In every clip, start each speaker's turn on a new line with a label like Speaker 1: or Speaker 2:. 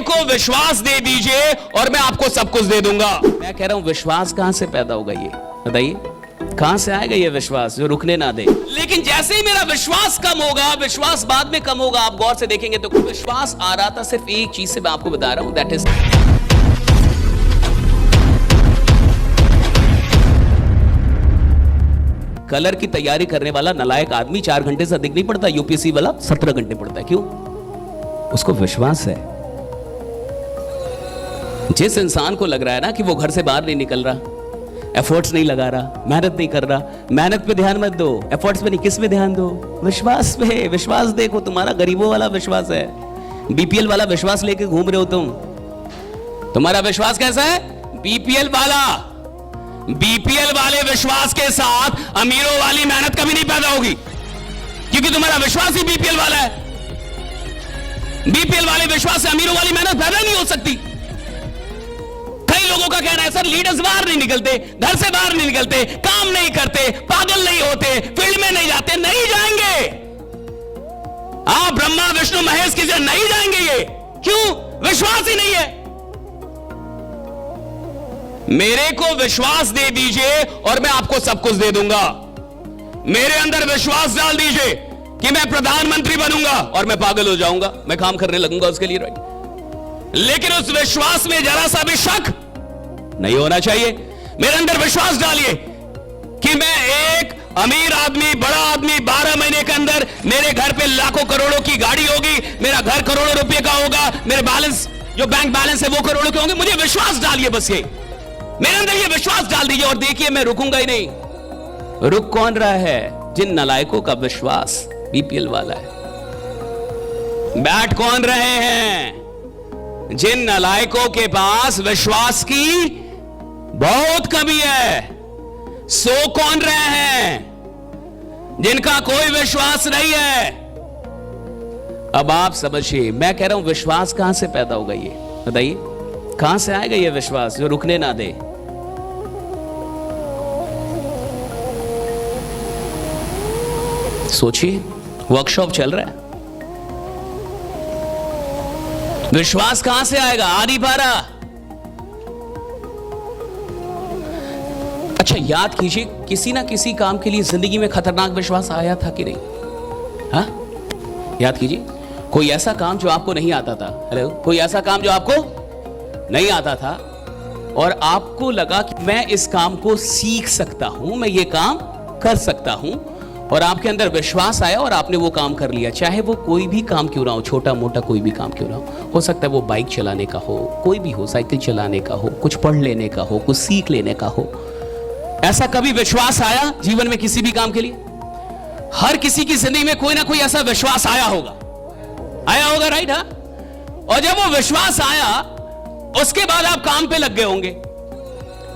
Speaker 1: को विश्वास दे दीजिए और मैं आपको सब कुछ दे दूंगा। मैं कह रहा हूं विश्वास कहां से पैदा होगा, ये बताइए कहां से आएगा ये विश्वास जो रुकने ना दे। लेकिन जैसे ही मेरा विश्वास कम होगा, विश्वास बाद में कम होगा, आप गौर से देखेंगे तो विश्वास आ रहा था सिर्फ एक चीज से, मैं आपको बता रहा हूं, दैट इज कलर की तैयारी करने वाला नालायक आदमी 4 घंटे से अधिक नहीं पड़ता, यूपीएससी वाला 17 घंटे पड़ता है। क्यों? उसको विश्वास है। जिस इंसान को लग रहा है ना कि वो घर से बाहर नहीं निकल रहा, एफर्ट्स नहीं लगा रहा, मेहनत नहीं कर रहा, मेहनत पे ध्यान मत दो, एफर्ट्स पे नहीं, किस पे ध्यान दो? विश्वास पे। विश्वास देखो, तुम्हारा गरीबों वाला विश्वास है, बीपीएल वाला विश्वास लेके घूम रहे हो तुम। तुम्हारा विश्वास कैसा है? बीपीएल वाला। बीपीएल वाले विश्वास के साथ अमीरों वाली मेहनत कभी नहीं पैदा होगी, क्योंकि तुम्हारा विश्वास ही बीपीएल वाला है। बीपीएल वाले विश्वास से अमीरों वाली मेहनत पैदा नहीं हो सकती। कई लोगों का कहना है सर लीडर्स बाहर नहीं निकलते, घर से बाहर नहीं निकलते, काम नहीं करते, पागल नहीं होते, फील्ड में नहीं जाते। नहीं जाएंगे आप, ब्रह्मा विष्णु महेश की जगह नहीं जाएंगे ये। क्यों? विश्वास ही नहीं है। मेरे को विश्वास दे दीजिए और मैं आपको सब कुछ दे दूंगा। मेरे अंदर विश्वास डाल दीजिए कि मैं प्रधानमंत्री बनूंगा और मैं पागल हो जाऊंगा, मैं काम करने लगूंगा उसके लिए, राइट। लेकिन उस विश्वास में जरा सा भी शक नहीं होना चाहिए। मेरे अंदर विश्वास डालिए कि मैं एक अमीर आदमी, बड़ा आदमी, 12 महीने के अंदर मेरे घर पे लाखों करोड़ों की गाड़ी होगी, मेरा घर करोड़ों रुपए का होगा, मेरे बैलेंस जो बैंक बैलेंस है वो करोड़ों के होंगे। मुझे विश्वास डालिए, बस ये मेरे अंदर ये विश्वास डाल दीजिए और देखिए मैं रुकूंगा ही नहीं। रुक कौन रहा है? जिन नालायकों का विश्वास बीपीएल वाला है। बैठ कौन रहे हैं? जिन नालायकों के पास विश्वास की बहुत कमी है। सो कौन रहे हैं? जिनका कोई विश्वास नहीं है। अब आप समझिए, मैं कह रहा हूं विश्वास कहां से पैदा होगा, ये बताइए कहां से आएगा ये विश्वास जो रुकने ना दे। सोचिए, वर्कशॉप चल रहा है, विश्वास कहां से आएगा? आ नहीं पा रहा। अच्छा याद कीजिए, किसी ना किसी काम के लिए जिंदगी में खतरनाक विश्वास आया था कि नहीं? हाँ, याद कीजिए, कोई ऐसा काम जो आपको नहीं आता था। हेलो, कोई ऐसा काम जो आपको नहीं आता था और आपको लगा कि मैं इस काम को सीख सकता हूं, मैं ये काम कर सकता हूं, और आपके अंदर विश्वास आया और आपने वो काम कर लिया। चाहे वो कोई भी काम क्यों ना हो, छोटा मोटा कोई भी काम क्यों ना हो सकता है वो बाइक चलाने का हो, कोई भी हो, साइकिल चलाने का हो, कुछ पढ़ लेने का हो, कुछ सीख लेने का हो। ऐसा कभी विश्वास आया जीवन में किसी भी काम के लिए? हर किसी की जिंदगी में कोई ना कोई ऐसा विश्वास आया होगा, राइट? हाँ। और जब वो विश्वास आया उसके बाद आप काम पे लग गए होंगे।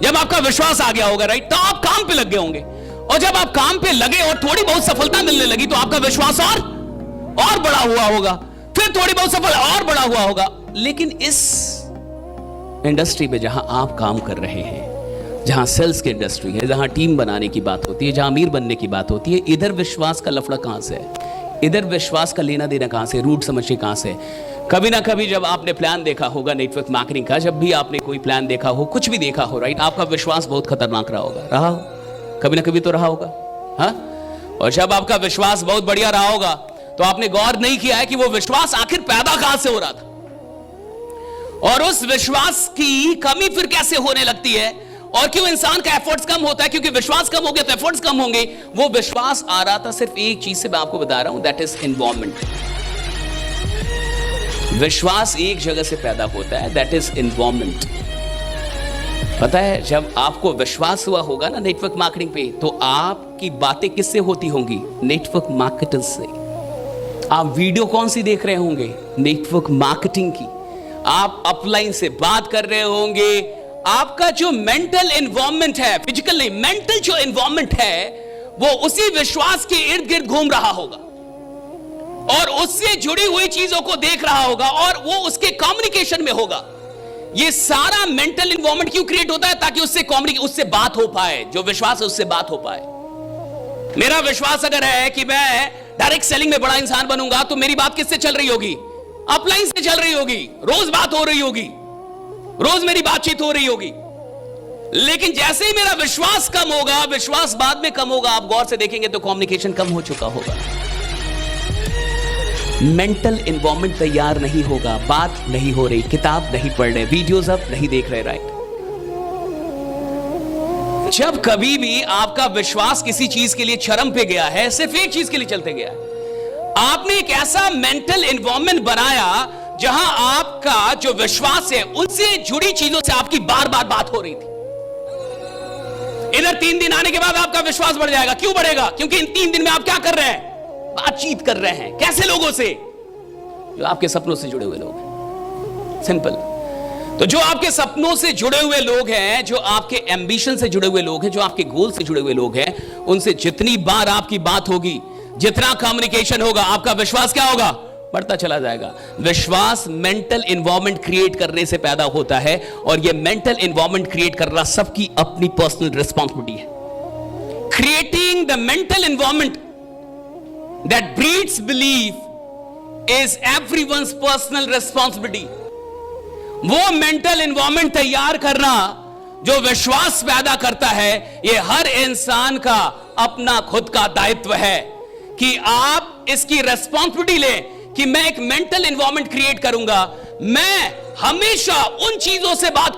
Speaker 1: जब आपका विश्वास आ गया होगा, राइट, तो आप काम पे लग गए होंगे। और जब आप काम पे लगे और थोड़ी बहुत सफलता मिलने लगी तो आपका विश्वास और बड़ा हुआ होगा, फिर थोड़ी बहुत सफलता और बड़ा हुआ होगा। लेकिन इस इंडस्ट्री में जहां आप काम कर रहे हैं, जहां सेल्स की इंडस्ट्री है, जहां टीम बनाने की बात होती है, जहां अमीर बनने की बात होती है, इधर विश्वास का लफड़ा कहां से है? इधर विश्वास का लेना देना कहां से, रूट समझिए कहां से? कभी ना कभी जब आपने प्लान देखा होगा नेटवर्क मार्केटिंग का, जब भी आपने कोई प्लान देखा हो, कुछ भी देखा हो, राइट, आपका विश्वास बहुत खतरनाक रहा हो, कभी ना कभी तो रहा होगा। हाँ? और जब आपका विश्वास बहुत बढ़िया रहा होगा तो आपने गौर नहीं किया है कि वो विश्वास आखिर पैदा कहां से हो रहा था, और उस विश्वास की कमी फिर कैसे होने लगती है, और क्यों इंसान का एफर्ट्स कम होता है? क्योंकि विश्वास कम हो गया तो एफर्ट्स कम होंगे। वो विश्वास आ रहा था सिर्फ एक चीज से, मैं आपको बता रहा हूं, दैट इज एनवायरमेंट। विश्वास एक जगह से पैदा होता है, दैट इज एनवायरमेंट। पता है, जब आपको विश्वास हुआ होगा ना नेटवर्क मार्केटिंग पे, तो आपकी बातें किससे होती होंगी? नेटवर्क मार्केटर्स से। आप वीडियो कौन सी देख रहे होंगे? नेटवर्क मार्केटिंग की। आप अपलाइन से बात कर रहे होंगे। आपका जो मेंटल एनवायरनमेंट है, फिजिकल नहीं, मेंटल जो एनवायरनमेंट है, वो उसी विश्वास के इर्द गिर्द घूम रहा होगा और उससे जुड़ी हुई चीजों को देख रहा होगा और वो उसके कम्युनिकेशन में होगा। ये सारा मेंटल एनवायरनमेंट क्यों क्रिएट होता है? ताकि उससे बात हो पाए, जो विश्वास है उससे बात हो पाए। मेरा विश्वास अगर है कि मैं डायरेक्ट सेलिंग में बड़ा इंसान बनूंगा, तो मेरी बात किससे चल रही होगी? अपलाइन से चल रही होगी, रोज बात हो रही होगी, रोज मेरी बातचीत हो रही होगी, लेकिन जैसे ही मेरा विश्वास कम होगा, विश्वास बाद में कम होगा, आप गौर से देखेंगे तो कम्युनिकेशन कम हो चुका होगा। मेंटल एनवायरनमेंट तैयार नहीं होगा, बात नहीं हो रही, किताब नहीं पढ़ रहे, वीडियोस अब नहीं देख रहे, राइट। जब कभी भी आपका विश्वास किसी चीज के लिए चरम पे गया है, सिर्फ एक चीज के लिए चलते गया है, आपने एक ऐसा मेंटल एनवायरनमेंट बनाया जहां आपका जो विश्वास है उनसे जुड़ी चीजों से आपकी बार बार बात हो रही थी। इधर 3 दिन आने के बाद आपका विश्वास बढ़ जाएगा। क्यों बढ़ेगा? क्योंकि इन 3 दिन में आप क्या कर रहे हैं? बातचीत कर रहे हैं। कैसे लोगों से? जो आपके सपनों से जुड़े हुए लोग हैं। सिंपल। तो जो आपके सपनों से जुड़े हुए लोग हैं, जो आपके एम्बिशन से जुड़े हुए लोग हैं, जो आपके गोल से जुड़े हुए लोग हैं, उनसे जितनी बार आपकी बात होगी, जितना कम्युनिकेशन होगा, आपका विश्वास क्या होगा? बढ़ता चला जाएगा। विश्वास मेंटल एनवायरनमेंट क्रिएट करने से पैदा होता है, और यह मेंटल एनवायरनमेंट क्रिएट करना सबकी अपनी पर्सनल रिस्पॉन्सिबिलिटी है। Creating the mental environment that breeds belief is everyone's personal responsibility. वो मेंटल एनवायरनमेंट तैयार करना जो विश्वास पैदा करता है, यह हर इंसान का अपना खुद का दायित्व है कि आप इसकी रिस्पॉन्सिबिलिटी लें कि मैं एक मेंटल एनवायरनमेंट क्रिएट करूंगा। मैं हमेशा उन चीजों से बात